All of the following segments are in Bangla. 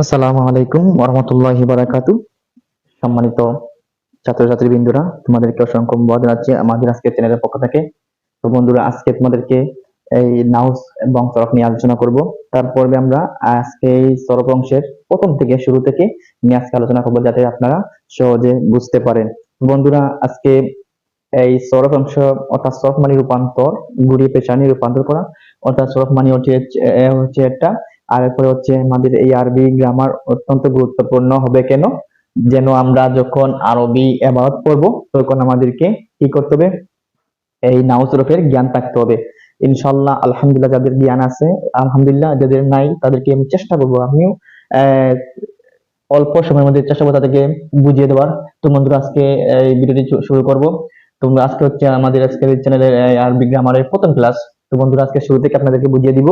আসসালামু আলাইকুম ওরহমতুল্লাহি বারাকাতু। সম্মানিত ছাত্রছাত্রী বৃন্দরা, তোমাদেরকে অসংখ্য মোবারক জানাচ্ছি আমাদের আজকের চ্যানেলের পক্ষ থেকে। তো বন্ধুরা, আজকে তোমাদেরকে এই নাউস এবং সরফ নিয়ে আলোচনা করব। তার পূর্বে আমরা আজকে এই সরফ অংশের প্রথম থেকে শুরু থেকে নিয়ে আজকে আলোচনা করবো, যাতে আপনারা সহজে বুঝতে পারেন। বন্ধুরা, আজকে এই সরফ অংশ অর্থাৎ সরফ মানে রূপান্তর, ঘুরিয়ে পেছানি রূপান্তর করা, অর্থাৎ সরফ মানে হচ্ছে একটা। আর এরপরে হচ্ছে আমাদের এই আরবি গ্রামার অত্যন্ত গুরুত্বপূর্ণ হবে কেন, যেন আমরা যখন আরবি এবারত পড়বো তখন আমাদেরকে কি করতে হবে, এই নাও সরফের জ্ঞান থাকতে হবে। ইনশাল্লাহ আলহামদুলিল্লাহ, যাদের জ্ঞান আছে আলহামদুলিল্লাহ, যাদের নাই তাদেরকে আমি চেষ্টা করবো, আমিও আহ অল্প সময়ের মধ্যে চেষ্টা করবো তাদেরকে বুঝিয়ে দেওয়ার। তো বন্ধুরা, আজকে এই ভিডিওটি শুরু করব। তোমরা আজকে হচ্ছে আমাদের আজকের চ্যানেলের আরবি গ্রামারের প্রথম ক্লাস। তো বন্ধুরা, আজকে শুরু থেকে আপনাদেরকে বুঝিয়ে দিব।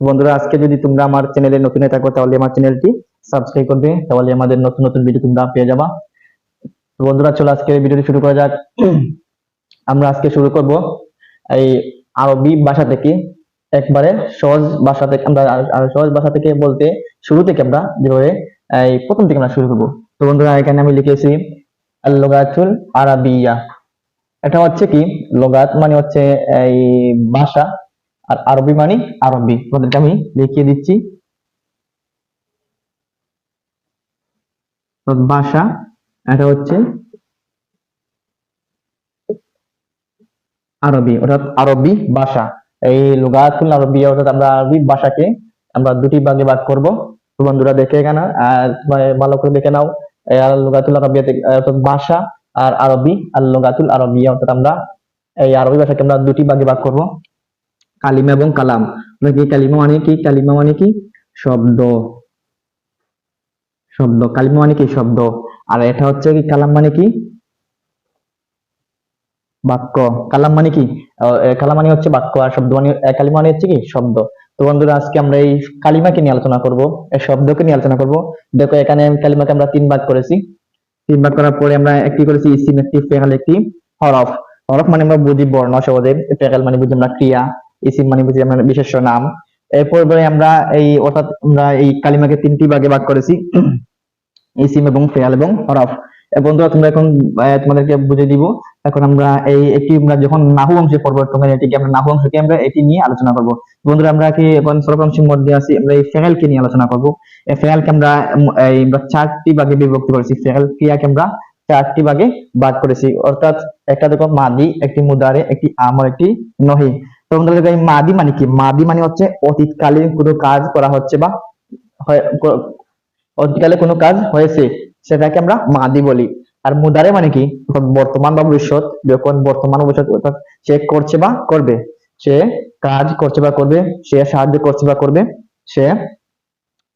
বন্ধুরা, আজকে যদি তোমরা আমার চ্যানেলে নতুন হয়ে থাকো তাহলে আমার চ্যানেলটি সাবস্ক্রাইব করবে, তাহলে আমাদের নতুন নতুন ভিডিও তোমরা পেয়ে যাবা। তো বন্ধুরা, চলো আজকে ভিডিওটি শুরু করা যাক। আমরা আজকে শুরু করব এই আরবি ভাষা থেকে, একবারে সহজ ভাষা থেকে। আমরা সহজ ভাষা থেকে বলতে শুরু থেকে আমরা যেভাবে এই প্রথম থেকে আমরা শুরু করবো। তো বন্ধুরা, এখানে আমি লিখেছি আল লুগাতুল আরাবিয়া। এটা হচ্ছে কি, লগাত মানে হচ্ছে এই ভাষা, আর আরবি মানে আরবি। তোমাদেরকে আমি লিখিয়ে দিচ্ছি। তো ভাষা, এটা হচ্ছে আরবি, অর্থাৎ আরবি ভাষা। এই লুগাতুল আরবিয়া অর্থাৎ আমরা আরবি ভাষাকে আমরা দুটি ভাগে ভাগ করব। তো বন্ধুরা, দেখে এখানে ভালো করে দেখে নাও। আল লুগাতুল আরবিয়া অর্থাৎ ভাষা, আর আরবি আল লুগাতুল আরবিয়া অর্থাৎ আমরা এই আরবি ভাষাকে আমরা দুটি ভাগে ভাগ করব, কালিমা এবং কালাম। কি কালিমা মানে কি? কালিমা মানে কি? শব্দ। শব্দ, কালিমা মানে কি? শব্দ। আর এটা হচ্ছে কি, কালাম মানে কি? বাক্য। কালাম মানে কি? কালাম মানে হচ্ছে বাক্য, আর শব্দ মানে কালিমা মানে হচ্ছে কি? শব্দ। তো বন্ধুরা, আজকে আমরা এই কালিমাকে নিয়ে আলোচনা করব, এই শব্দকে নিয়ে আলোচনা করব। দেখো, এখানে কালিমাকে আমরা তিন ভাগ করেছি। তিন ভাগ করার পরে আমরা একটি করেছি ইসিম, একটি ফেল, একটি হরফ। হরফ মানে আমরা বুঝি বর্ণ সহজে, ফেল মানে বুঝি আমরা ক্রিয়া, ইসিম মানে বুঝি আমরা বিশেষ্য নাম। এরপর আমরা এই অর্থাৎ আমরা এই কালিমাকে তিনটি ভাগে ভাগ করেছি, ইসিম এবং ফেল এবং হরফ। বন্ধুরা, তোমরা এখন তোমাদেরকে বুঝে দিব। এখন আমরা এই একটি আমরা যখন নাহু অংশে পড়বো তখন এটিকে আমরা নাহু অংশকে আমরা এটি নিয়ে আলোচনা করব। বন্ধুরা, আমরা কি এখন সরফ অংশের মধ্যে আছি, আমরা এই ফেলকে নিয়ে আলোচনা করব। এই ফেলকে আমরা আমরা চারটি ভাগে বিভক্ত করেছি। ফেল ক্রিয়াকে আমরা চারটি ভাগে ভাগ করেছি, অর্থাৎ একটা দেখো মাদি, একটি মুদারে, একটি আমর, একটি নহি। তো বন্ধুরা, দেখো এই মাদি মানে কি? মাদি মানে হচ্ছে অতীতকালীন কোনো কাজ করা হচ্ছে বা অতীতকালে কোনো কাজ হয়েছে, সেটাকে আমরা মাদি বলি। আর মুদারে মানে কি? বর্তমান বা ভবিষ্যৎ, যখন বর্তমান ভবিষ্যৎ অর্থাৎ সে করছে বা করবে, সে কাজ করছে বা করবে, সে সাহায্য করছে বা করবে, সে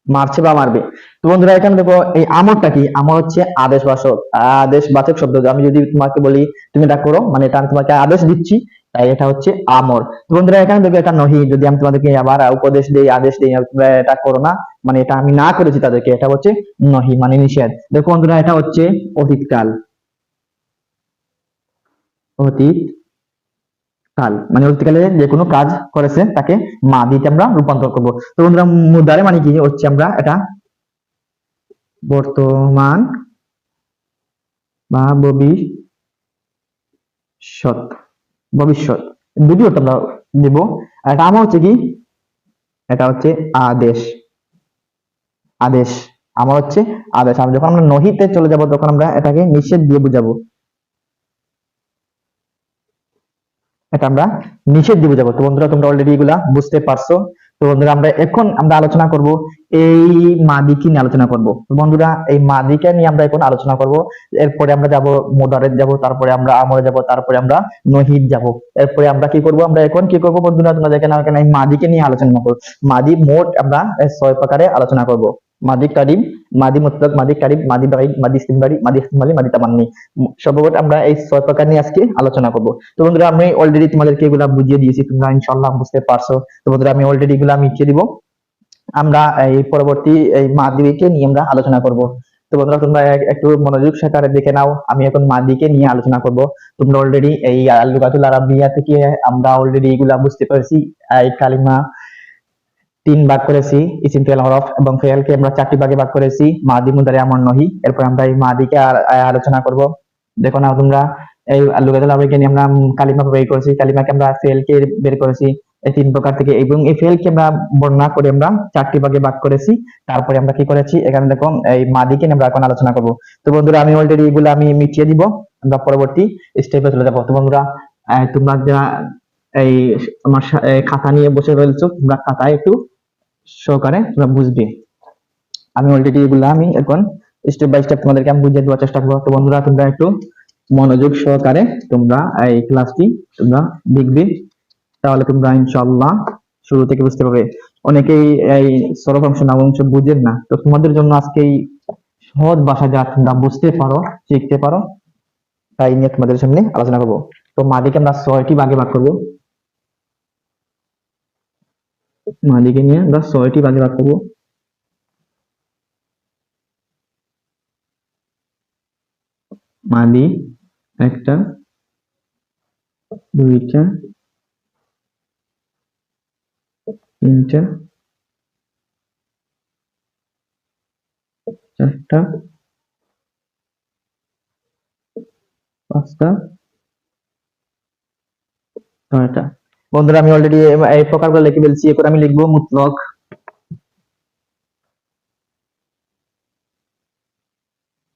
মারছে বা মারবে। তো বন্ধুরা, এখানে দেখো এই আমরটা কি? আমর হচ্ছে আদেশবাচক, আদেশবাচক শব্দ। আমি যদি তোমাকে বলি তুমি এটা করো, মানে এটা আমি তোমাকে আদেশ দিচ্ছি, তাই এটা হচ্ছে আমর। তো বন্ধুরা, এখানে দেখো এটা নহি, যদি আমি তোমাদেরকে আবার উপদেশ দিই, আদেশ দিই, তোমরা এটা করো না, মানে এটা আমি না করেছি তাদেরকে, এটা হচ্ছে নহি মানে নিষেধ। দেখো বন্ধুরা, এটা হচ্ছে অতীতকাল। অতীত কাল মানে অতীতকালে যে কোনো কাজ করেছে তাকে মাদিতে আমরা রূপান্তর করব। তো বন্ধুরা, মুদারে মানে কি হচ্ছে, আমরা এটা বর্তমান বা ভবিষ্যৎ, ভবিষ্যৎ দুটি অর্থ আমরা দেব। আর এটা আমার হচ্ছে কি, এটা হচ্ছে আদেশ। আদেশ, আমার হচ্ছে আদেশ। আর যখন আমরা নহিতে চলে যাব তখন আমরা এটাকে নিষেধ দিয়ে বুঝাবো, এটা আমরা নিষেধ দিয়ে বুঝাবো। তো বন্ধুরা, তোমরা অলরেডি এগুলা বুঝতে পারছো। তো বন্ধুরা, এখন আমরা আলোচনা করব এই মাদিকে নিয়ে আলোচনা করব। তো বন্ধুরা, এই মাদিকে নিয়ে আমরা এখন আলোচনা করব। এরপরে আমরা যাব মোদারের যাব, তারপরে আমরা আমরে যাব, তারপরে আমরা নহিদ যাব। এরপরে আমরা কি করব, আমরা এখন কি করব বন্ধুরা, তোমরা দেখেন এখানে এই মাদিকে নিয়ে আলোচনা করব। মাদি মোট আমরা 6 প্রকারে আলোচনা করব। মাদি কারিম, মাদি মুতলাক, মাদি কারিম, মাদি বাঈদ, মাদি ইস্তিমরারি, মাদি ইহতিমালি, মাদি তামান্নি। সর্বমোট আমরা এই 6 প্রকার নিয়ে আজকে আলোচনা করব। তো বন্ধুরা, আমি অলরেডি তোমাদেরকে এগুলা বুঝিয়ে দিয়েছি, তোমরা ইনশাআল্লাহ বুঝতে পারছো। তো বন্ধুরা, আমি অলরেডি এগুলা মিটিয়ে দিব। আমরা এই পরবর্তী এই মাদিকে নিয়ে আমরা আলোচনা করব। তো বন্ধুরা, তোমরা একটু মনোযোগ সহকারে দেখে নাও, আমি এখন মাদিকে নিয়ে আলোচনা করব। তোমরা অলরেডি এই লুগাতুল আরাবিয়া থেকে আমরা অলরেডি এগুলা বুঝতে পারছি, এই কালিমা, তিন ভাগ করেছি ইসিম ফেল হরফ এবং ফেলকে আমরা চারটি ভাগে ভাগ করেছি মাদি মুদারি আমর নহি। এরপর আমরা এই মাদিকে আলোচনা করব। দেখো না তোমরা এই লুগাতুল আরবিকে নিয়ে আমরা কালিমা বের করেছি, কালিমাকে আমরা ফেলকে বের করেছি এই তিন প্রকার থেকে, এবং এই ফেলকে আমরা বর্ণনা করে আমরা চারটি ভাগে ভাগ করেছি। তারপরে আমরা কি করেছি এখানে দেখো এই মাদিকে নিয়ে আমরা এখন আলোচনা করব। তো বন্ধুরা আমি অলরেডি এগুলো আমি মিটিয়ে দিব, আমরা পরবর্তী স্টেপে চলে যাবো। তো বন্ধুরা তোমরা যারা এই আমার খাতা নিয়ে বসে রয়েছো, তোমরা খাতায় একটু সহকারে তোমরা বুঝবে। আমি অলরেডি এগুলা আমি এখন স্টেপ বাই স্টেপ তোমাদেরকে আমি বুঝিয়ে দেওয়ার চেষ্টা করবো। তো বন্ধুরা তোমরা একটু মনোযোগ সহকারে তোমরা এই ক্লাসটি তোমরা দেখবে, তাহলে তোমরা ইনশাআল্লাহ শুরু থেকে বুঝতে পারবে। অনেকেই এই সরফ অংশ নাম অংশ বুঝেন না, তো তোমাদের জন্য আজকে এই সহজ ভাষা যা তোমরা বুঝতে পারো শিখতে পারো তাই নিয়ে তোমাদের সামনে আলোচনা করবো। তো মাদিকে আমরা 6টি ভাগে ভাগ করবো, মাদিকে নিয়ে আমরা 6টি ভাগে ভাগ করবো। মাদি একটা, দুইটা, তিনটা, চারটা, পাঁচটা, ছয়টা। বন্ধুরা আমি অলরেডি এই প্রকারগুলো লিখে ফেলছি। এরপর আমি লিখবো মুতলক,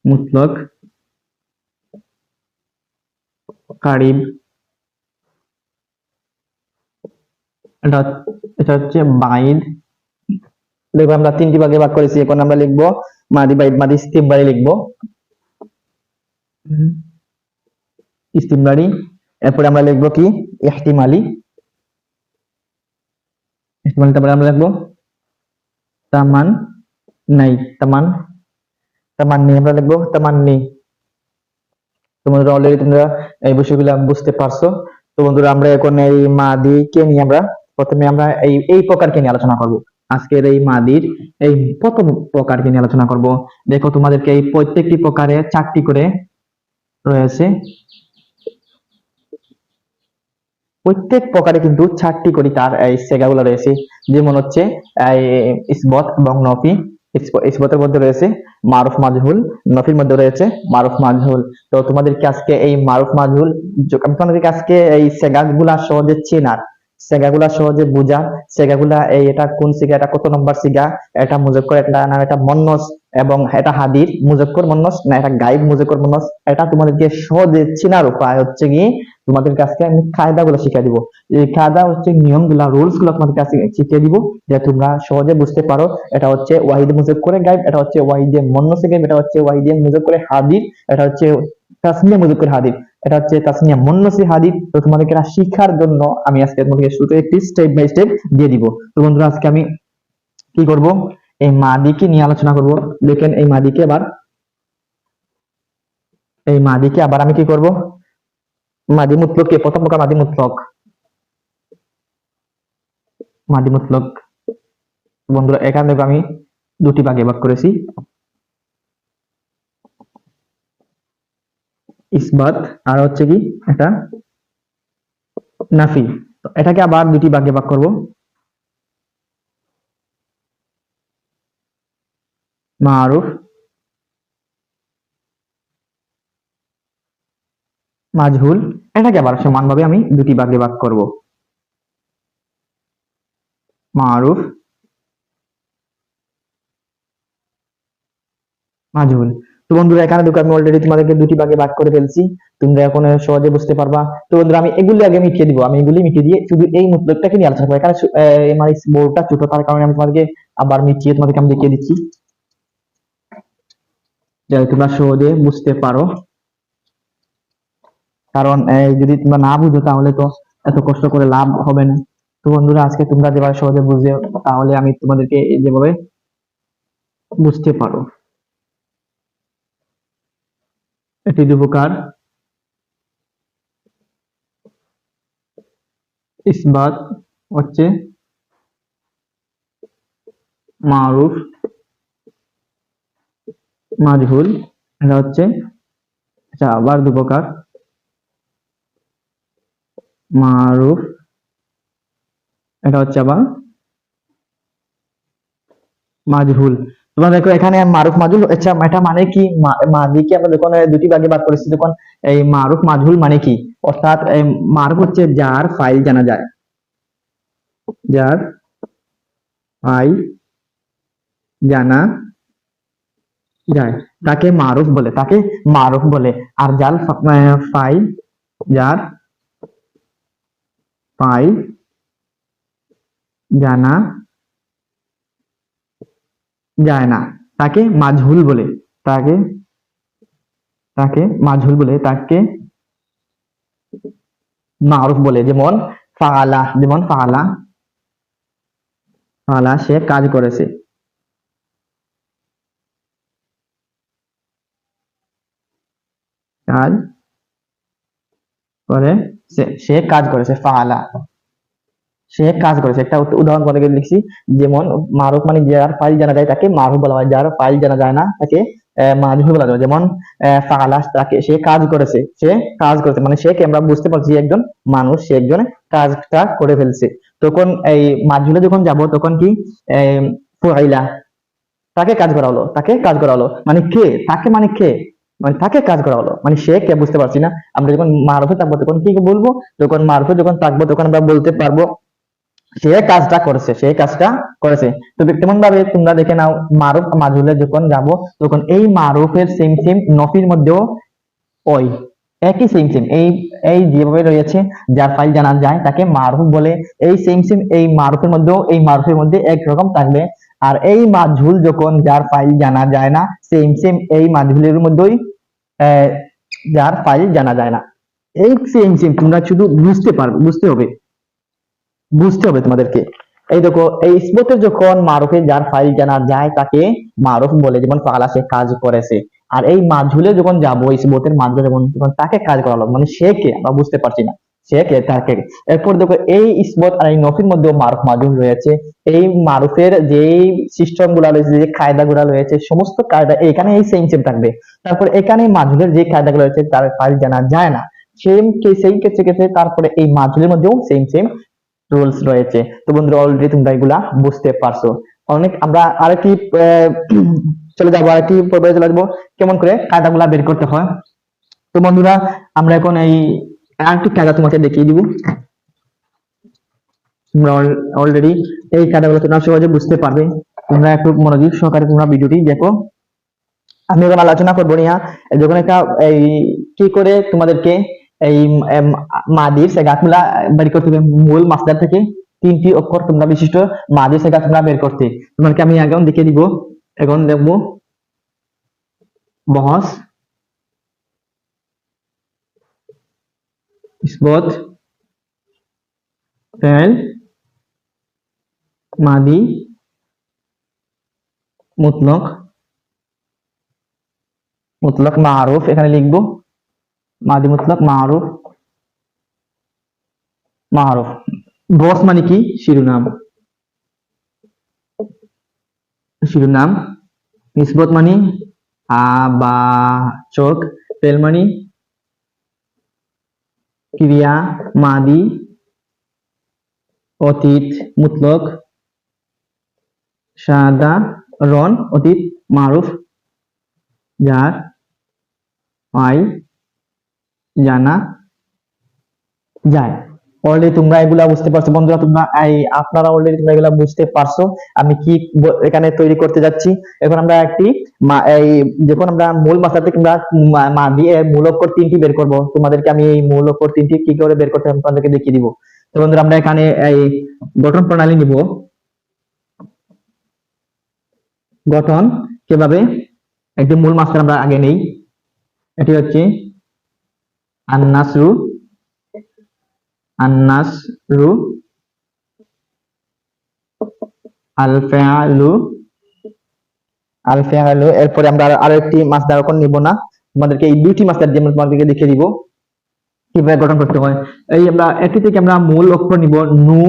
মুতলক, কারিব, এটা এটা হচ্ছে বাইদ। দেখো আমরা 3টি ভাগে ভাগ করেছি। এখন আমরা লিখবো মাদি বাইদ, মাদি ইস্তিমরারি লিখবো, ইস্তিমরারি। এরপরে আমরা লিখবো কি ইহতিমালি, ইহতিমালি। তারপরে আমরা লিখবো তামান নাই, তামান, তামান্নি আমরা লিখবো তামান্নি। তোমরা অলরেডি তোমরা এই বিষয়গুলো বুঝতে পারছো। তো বন্ধুরা আমরা এখন এই মাদিকে নিয়ে আমরা প্রথমে আমরা এই প্রকারকে নিয়ে আলোচনা করব। আজকের এই মাদির এই প্রথম প্রকারকে নিয়ে আলোচনা করব। দেখো তোমাদেরকে এই প্রত্যেকটি প্রকারে 4টি করে রয়েছে, প্রত্যেক প্রকারে কিন্তু 4টি করে তার এই সেগাগুলো রয়েছে। যেমন হচ্ছে ইসবত এবং নফি। ইসবতের মধ্যে রয়েছে মারুফ মাজহুল, নফির মধ্যে রয়েছে মারুফ মাজহুল। তো তোমাদেরকে আজকে এই মারুফ মাজহুল, আমি তোমাদেরকে আজকে এই সেগাগুলা সহজে চেনার, সেগাগুলা সহজে বুঝার, সেগাগুলা এটা কোন সিগা, এটা কত নম্বর সিগা, এটা মুজাক্কর এটা না এটা মুন্নাস, এবং এটা হাদির মুজাক্কর মুন্নাস না এটা গায়েব মুজাক্কর মুন্নাস, এটা তোমাদেরকে সহজে চেনার উপায় হচ্ছে কি তোমাদের কাছে আমি কায়দাগুলো শিখিয়ে দিব। এই কায়দা হচ্ছে নিয়মগুলা, রুলস গুলো তোমাদের কাছে শিখিয়ে দিব, যে তোমরা সহজে বুঝতে পারো। এটা হচ্ছে ওয়াহিদ মুজাক্করে গায়েব, এটা হচ্ছে ওয়াহিদে মুন্নাসে গায়েব, এটা হচ্ছে ওয়াহিদে মুজাক্করে হাদির, এটা হচ্ছে তাসনিয়া মুজাক্কর হাদির, এটা হচ্ছে তাসনিয়া মুন্নাসি হাদির। তো তোমাদেরকে এটা শিখার জন্য আমি আজকে তোমাদেরকে শুরুতে একটি স্টেপ বাই স্টেপ দিয়ে দিব। তো বন্ধুরা আজকে আমি কি করব, এই মাদিকে নিয়ে আলোচনা করব। দেখেন এই মাদিকে আবার আমি কি করব, মাদি মুতলককে প্রথম প্রকার মাদি মুতলক, মাদি মুতলক। বন্ধুরা এখান থেকে আমি 2টি ভাগে ভাগ করেছি, ইসবাত আর হচ্ছে কি এটা নাফি। তো এটাকে আবার 2টি ভাগে ভাগ করব, মারুফ, মাজহুল। এটাকে আবার সমানভাবে আমি 2টি ভাগে ভাগ করব, মারুফ, মাজহুল। তো বন্ধুরা এখানে দেখো আমি অলরেডি তোমাদেরকে 2টি ভাগে ভাগ করে ফেলছি, তোমরা এখন সহজে বুঝতে পারবা। তো বন্ধুরা আমি এগুলি আগে মিটিয়ে দিব, আমি এগুলি মিটিয়ে দিয়ে শুধু এই মুতলকটাকে নিয়ে আলোচনা করবো। এখানে আমার বোর্ডটা ছোট, তার কারণে আমি তোমাদেরকে আবার মিটিয়ে তোমাদেরকে আমি দেখিয়ে দিচ্ছি, যাতে তোমরা সহজে বুঝতে পারো। কারণ যদি তোমরা না বুঝো তাহলে তো এত কষ্ট করে লাভ হবে না। তো বন্ধুরা আজকে তোমরা যেভাবে সহজে বুঝে, তাহলে আমি তোমাদেরকে যেভাবে বুঝতে পারো। এটি 2 প্রকার, ইসবাত হচ্ছে মারুফ, মাজহুল। এটা হচ্ছে আবার 2 প্রকার, মারুফ, এটা হচ্ছে আবার মাজহুল। তোমরা দেখো এখানে মারুফ মাজহুল, আচ্ছা এটা মানে কি? মাদিকে আমরা যখন দুটি ভাগে ভাগ করেছি, তখন এই মারুফ মাজহুল মানে কি? অর্থাৎ এই মারুফ হচ্ছে যার ফাইল জানা যায়, যার ফাইল জানা যায় তাকে মারুফ বলে, তাকে মারুফ বলে। আর ফাইল, যার ফাইল জানা যায় না তাকে মাজহুল বলে, তাকে তাকে মাজহুল বলে, তাকে মারুফ বলে। যেমন ফাআলা, যেমন ফাআলা, ফাআলা সে কাজ করেছে, কাজ করে, সে কাজ করেছে, ফাআলা সে কাজ করেছে। একটা উদাহরণ করে লিখছি, যেমন মারুফ মানে যার ফাইল জানা যায় তাকে মারুফ বলা হয়, যার ফাইল জানা যায় না তাকে মাজহুল বলা যায়। যেমন ফাআলা, তাকে সে কাজ করেছে, সে কাজ করেছে মানে সে কে আমরা বুঝতে পারছি একজন মানুষ, সে একজন কাজটা করে ফেলছে। তখন এই মাজহুলে যখন যাব তখন কি ফুআইলা, তাকে কাজ করা হলো, তাকে কাজ করা হলো মানে কে, তাকে মানে কে, মানে তাকে কাজ করা হলো মানে সে কে বুঝতে পারছি না। আমরা যখন মারুফে থাকবো তখন কি বলবো? যখন মারুফে যখন থাকবো তখন আমরা বলতে পারবো সে কাজটা করেছে, সে কাজটা করেছে। তো তেমন ভাবে তোমরা দেখে নাও, মারুফ মাজহুলে যখন যাব তখন এই মারুফের সেম সেম নফির মধ্যেও ওই একই সেম সেম এই এই যেভাবে রয়েছে, যার ফাইল জানা যায় তাকে মারুফ বলে, এই সেম সেম এই মারুফের মধ্যেও এই মারুফের মধ্যে একরকম থাকবে। আর এই মাজহুল যখন যার ফাইল জানা যায় না, সেম সেম এই মাজহুলের মধ্যেই আহ, যার ফাইল জানা যায় না, এই সেম সেম তোমরা শুধু বুঝতে হবে, বুঝতে হবে তোমাদেরকে। এই দেখো, এই ইসবতের যখন মারুফে যার ফাইল জানা যায় তাকে মারুফ বলে, যেমন ফাআলা সে কাজ করেছে। আর এই মাজহুলে যখন যাবো, ইসবতের মাজহুলে যখন তাকে কাজ করালো মানে সে কে আমরা বুঝতে পারছি না, সে কে, তাকে। এরপর দেখো এই ইসবত আর এই নফির মধ্যে মারুফ মাজহুল রয়েছে। এই মারুফের যে সিস্টেম গুলা রয়েছে, যে কায়দা গুলা রয়েছে, সমস্ত কায়দা এখানে এই সেম সেম থাকবে। তারপর এখানে মাজহুলের যে কায়দা গুলো রয়েছে তার ফাইল জানা যায় না, সেম সেই ক্ষেত্রে তারপরে এই মাজহুলের মধ্যেও সেম সেম রুলস রয়েছে। তো বন্ধুরা অলরেডি তোমরা এগুলা বুঝতে পারছো। অনেক আমরা আরেকটি চলে যাবো, আরেকটি পর্যায়ে চলে যাবো কেমন করে কায়দাগুলা বের করতে হয়। তো বন্ধুরা আমরা এখন এই আরেকটি কায়দা তোমাকে দেখিয়ে দিব। তোমরা অলরেডি এই কায়দাগুলো তোমরা সহজে বুঝতে পারবে। তোমরা একটু মনোযোগ সহকারে তোমরা ভিডিওটি দেখো। আমি এখন আলোচনা করবো নিয়া যখন একটা এই কি করে তোমাদেরকে এই মাদির সেগাতগুলা বের করতে হবে, মূল মাসদার থেকে তিনটি অক্ষর তোমরা বিশিষ্ট মাদির সেগাত তোমরা বের করতে। তোমাকে আমি এখন দেখিয়ে দিব। এখন দেখবো বহস, ইসবত, ফেল, মাদি মুতলক, মুতলক মারুফ এখানে লিখবো, মাদি মুতলক মারুফ, মারুফ। বস মানে কি? শিরোনাম, শিরোনাম। নিসবত মানে আবাচক, ফেল মানে ক্রিয়া, মাদি অতীত মুতলক, সাধারণ অতীত মারুফ, যার ফাইল জানা যায়। অলরেডি তোমরা এগুলা বুঝতে পারছো বন্ধুরা, আপনারা অলরেডি তোমরা এগুলা বুঝতে পারছো আমি কি এখানে তৈরি করতে যাচ্ছি। এখন আমরা এই যখন আমরা মূল মাসলা থেকে আমরা মাদি এর মূল অক্ষর তিনটি বের করব, তোমাদেরকে আমি এই মূল অক্ষর তিনটি কি করে বের করতে হবে তোমাদেরকে দেখিয়ে দিব। তো বন্ধুরা আমরা এখানে এই গঠন প্রণালী নিব। গঠন কিভাবে, একটি মূল মাসলা আমরা আগে নেই। এটি হচ্ছে আন্নাসরু, আন্নাসরু, আল ফাআলু, আল ফাআলু। এরপরে আমরা আরেকটি মাসদার এখন নিব না, তোমাদেরকে এই দুইটি মাসদার দিয়ে তোমাদেরকে দেখিয়ে দিব কিভাবে গঠন করতে হয়। এই আমরা একটি থেকে আমরা মূল অক্ষর নিব নু,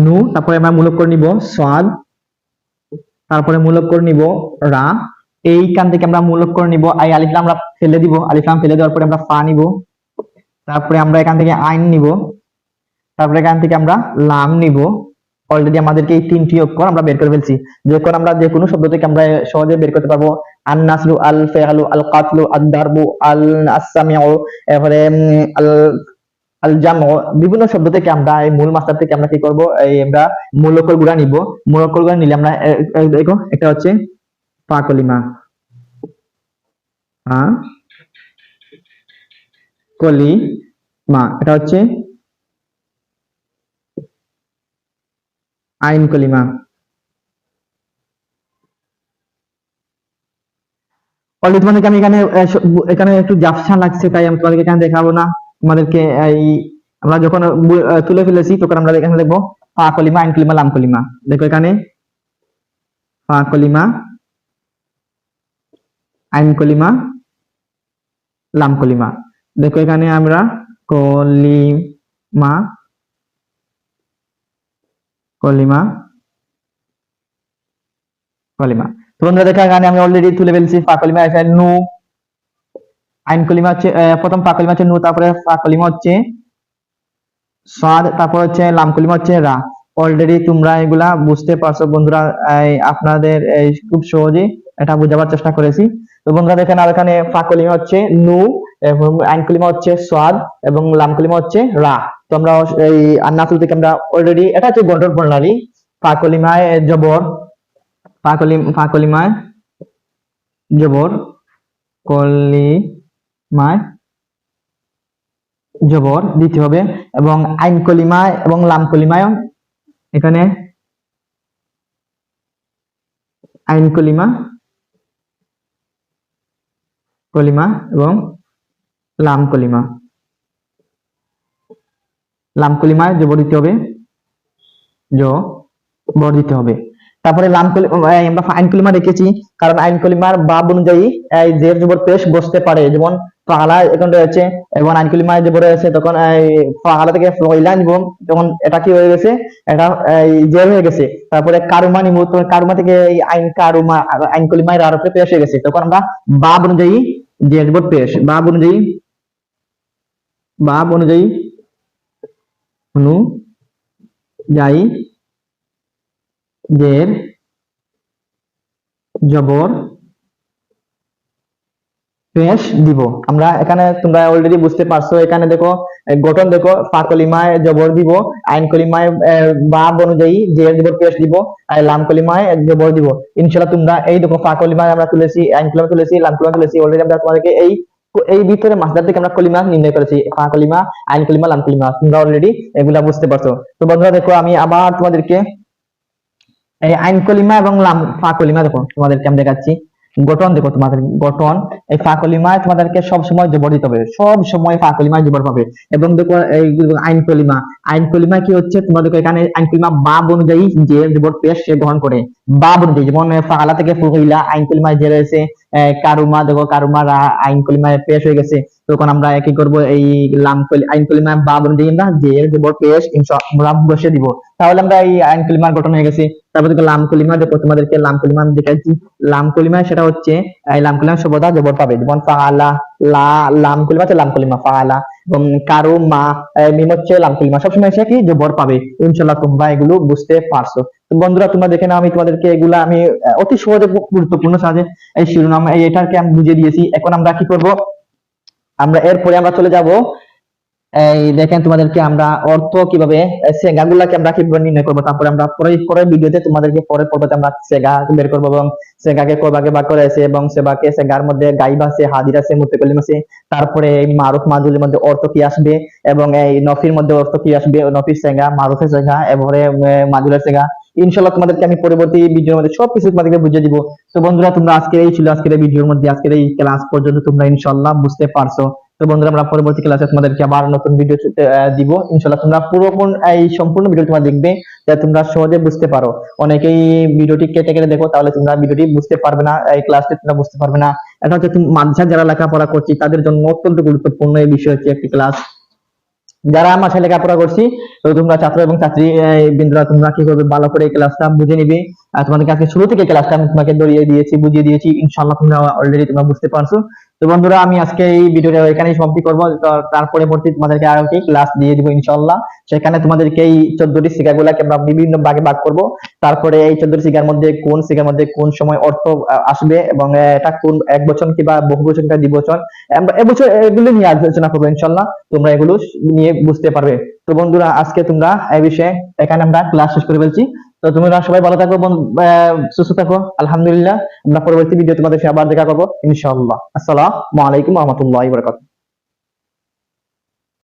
নু, তারপরে আমরা মূল অক্ষর নিব সাদ, তারপরে মূল অক্ষর নিব রা। এইখান থেকে আমরা মূল অক্ষর নিব আই, আলিফলাম আমরা ফেলে দিব, আলিফলাম ফেলে দেওয়ার পরে আমরা ফা নিব, তারপরে আমরা এখান থেকে আইন নিব, তারপরে এখান থেকে আমরা লাম নিব, অলরেডি আমাদেরকে এই তিনটি অক্ষর আমরা বের করে ফেলছি। যখন আমরা যে কোনো শব্দ থেকে আমরা সহজে বের করতে পারবো, আন নাসলু, আল ফেআলু, আল কাতলু, আদ দারবু, আল আসামিউ, এরপরে আল আল জামউ, বিভিন্ন শব্দ থেকে আমরা এই মূল মাস্টার থেকে আমরা কি করব, এই আমরা মূল অক্ষর গুলা নিব। মূল অক্ষর গুলা নিলে আমরা দেখো এটা হচ্ছে ফা কলিমা, ফা কলিমা, এটা হচ্ছে আইন কলিমা। অলরেডি তোমাদেরকে আমি এখানে এখানে একটু ঝাপসা লাগছে, তাই আমি তোমাদেরকে এখানে দেখাবো না। তোমাদেরকে এই আমরা যখন তুলে ফেলেছি তখন আমরা এখানে লিখবো ফা কলিমা, আইন কলিমা, লাম কলিমা। দেখো এখানে ফা কলিমা, আইন কলিমা, লাম কলিমা। দেখো এখানে আমরা কলিমা, কলিমা, কলিমা। তো বন্ধুরা দেখো এখানে আমি অলরেডি তুলে ফেলছি ফা কলিমা, এখানে নু। আইন কলিমা হচ্ছে প্রথম ফা কলিমা হচ্ছে নু, তারপরে ফা কলিমা হচ্ছে সাদ, তারপর হচ্ছে লাম কলিমা হচ্ছে রা। অলরেডি তোমরা এগুলা বুঝতে পারছো বন্ধুরা, আপনাদের খুব সহজেই এটা বোঝাবার চেষ্টা করেছি। তো বন্ধুরা দেখেন আর এখানে ফা কলিমা হচ্ছে নু, এবং আইন কলিমা হচ্ছে সাদ, এবং লাম কলিমা হচ্ছে রা। তো আমরা এই আন্নাসুল থেকে আমরা অলরেডি এটা হচ্ছে গঠন প্রণালী। ফা কলিমায় জবর, ফা কলিমায় জবর, কলিমায় জবর দিতে হবে, এবং আইন কলিমায় এবং লাম কলিমায় এখানে আইন কলিমা, কলিমা এবং লাম কলিমা, লাম কলিমায় জবর দিতে হবে, জবর দিতে হবে। তারপরে লাম কলিমা আমরা আইন কলিমা রেখেছি, কারণ আইন কলিমার বাব অনুযায়ী এই জের জবর পেশ বসতে পারে, যেমন ফাআলা এখন রয়েছে, এবং আইন কলিমায় জবর রয়েছে, তখন এই ফাআলা থেকে ফাইলা নিব, তখন এটা কি হয়ে গেছে, এটা এই জের হয়ে গেছে। তারপরে কারুমা নিব, তো কারুমা থেকে এই আইন কারুমা, আইন কলিমায় রার উপরে পেশ হয়ে গেছে, তখন আমরা বাব অনুযায়ী জের জবর পেশ, বাব অনুযায়ী, বাব অনুযায়ী, অনুযায়ী জের জবর পেশ দিব আমরা এখানে। তোমরা অলরেডি বুঝতে পারছো, এখানে দেখো গঠন দেখো, ফা কলিমায় জবর দিব, আইন কলিমায় বাব অনুযায়ী জের জবর পেশ দিব, আর লাম কলিমায় জবর দিব। ইনশাআল্লাহ তোমরা এই দেখো ফা কলিমায় আমরা তুলেছি, আইন কলিমা তুলেছি, লাম কলিমা তুলেছি। অলরেডি আমরা তোমাদেরকে এই ভিতরে মাসদার থেকে আমরা কলিমা নির্ণয় করেছি, ফা কলিমা, আইন কলিমা, লাম কলিমা। তোমরা অলরেডি এগুলা বুঝতে পারছো। তো বন্ধুরা দেখো আমি আবার তোমাদেরকে এই আইন কলিমা এবং লাম ফা কলিমা দেখো তোমাদেরকে আমি দেখাচ্ছি। গঠন দেখো, তোমাদের গঠন এই ফা কলিমায় তোমাদেরকে সব সময় জবর দিতে হবে, সব সময় ফা কলিমায় জবর পাবে। এবং দেখো এই আইন কলিমা, আইন কলিমা কি হচ্ছে, তোমাদেরকে এখানে আইন কলিমা বাব অনুযায়ী যে জবর পেশ সে গ্রহণ করে, বাব অনুযায়ী, যেমন ফাআলা থেকে ফুইলা আইন কলিমায় যে রয়েছে, কারুমা দেখো কারুমা রা আইন কলিমায় পেশ হয়ে গেছে, তখন আমরা কি করব, এই আইন কলিমায় বাব অনুযায়ী আমরা যে জবর পেশ ইনশাআল্লাহ বসে দিব, তাহলে আমরা এই আইন কলিমার গঠন হয়ে গেছে। তারপর দেখো লাম কলিমা দেখো, তোমাদেরকে লাম কলিমা আমি দেখাচ্ছি। লাম কলিমা সেটা হচ্ছে এই লাম কলিমা সর্বদা জবর পাবে, যেমন ফাআলা, লা লাম কলিমা হচ্ছে লাম কলিমা ফাআলা, এবং কারুমা মিম হচ্ছে লাম কলিমা, সবসময় সে কি জবর পাবে। ইনশাআল্লাহ তোমরা এগুলো বুঝতে পারছো। তো বন্ধুরা তোমরা দেখে নাও, আমি তোমাদেরকে এগুলা আমি অতি সহজে গুরুত্বপূর্ণ সাহায্যে এই শিরোনাম এটাকে আমি বুঝিয়ে দিয়েছি। এখন আমরা কি করব, আমরা এরপরে আমরা চলে যাব এই দেখেন তোমাদেরকে আমরা অর্থ কিভাবে সেগাগুলাকে আমরা কিভাবে নির্ণয় করবো, তারপরে আমরা পরের ভিডিওতে তোমাদেরকে পরের পর্বতে আমরা সেগা বের করবো, এবং সেগাকে কয় ভাগে ভাগ করা হয়েছে, এবং সেগার মধ্যে গাইব আছে, হাদির আছে, মুতাকাল্লিম আছে, তারপরে এই মারুফ মাজুলের মধ্যে অর্থ কি আসবে, এবং এই নফির মধ্যে অর্থ কি আসবে, নফির সেগা, মারুফের সেগা, এবারে মাজুলের সেগা। ইনশাআল্লাহ তোমাদেরকে আমি পরবর্তী ভিডিওর মধ্যে সবকিছু তোমাদেরকে বুঝিয়ে দিব। তো বন্ধুরা তোমরা আজকের এই ছিল আজকের এই ভিডিওর মধ্যে, আজকের এই ক্লাস পর্যন্ত তোমরা ইনশাআল্লাহ বুঝতে পারছো। তো বন্ধুরা আমরা পরবর্তী ক্লাসে তোমাদেরকে আবার নতুন ভিডিও দিব ইনশাআল্লাহ। তোমরা এই সম্পূর্ণ ভিডিও তোমরা দেখবে, যাতে তোমরা সহজে বুঝতে পারো। অনেকেই ভিডিওটি কেটে কেটে দেখো, তাহলে তোমরা ভিডিওটি বুঝতে পারবে না, এই ক্লাসটি তোমরা বুঝতে পারবে না। এটা হচ্ছে মাদ্রাসা যারা লেখাপড়া করছি তাদের জন্য অত্যন্ত গুরুত্বপূর্ণ এই বিষয় হচ্ছে একটি ক্লাস। যারা আমার সাথে লেখাপড়া করছি, তো তোমরা ছাত্র এবং ছাত্রী বিন্দুরা তোমরা কি করবে, ভালো করে এই ক্লাসটা বুঝে নিবে। তোমাদেরকে আজকে শুরু থেকে ক্লাসটা আমি তোমাকে ধরিয়ে দিয়েছি, বুঝিয়ে দিয়েছি, ইনশাআল্লাহ তোমরা অলরেডি তোমরা বুঝতে পারছো। তো বন্ধুরা, আমি আজকে এই ভিডিওটা এখানেই সমাপ্তি করবো। তো তারপরে পরবর্তী তোমাদেরকে আরো কি ক্লাস দিয়ে দিব ইনশাআল্লাহ। সেখানে তোমাদেরকে এই 14টি সিগাগুলাকে আমরা বিভিন্ন ভাগে ভাগ করব। তারপরে এই 14টি সিগার মধ্যে সিগার মধ্যে কোন সময় অর্থ আসবে, এবং এটা কোন এক বছর কিংবা বহু বছর কিংবা দ্বিবচন, আমরা এবছর এগুলো নিয়ে আলোচনা করবো ইনশাআল্লাহ। তোমরা এগুলো নিয়ে বুঝতে পারবে। তো বন্ধুরা, আজকে তোমরা এই বিষয়ে এখানে আমরা ক্লাস শেষ করে ফেলছি। তো তোমরা সবাই ভালো থাকো, সুস্থ থাকো। আলহামদুলিল্লাহ, আমরা পরবর্তী ভিডিও তোমাদের সাথে আবার দেখা করবো ইনশাআল্লাহ। আসসালামু আলাইকুম ওয়া রাহমাতুল্লাহি ওয়া বারাকাতুহু।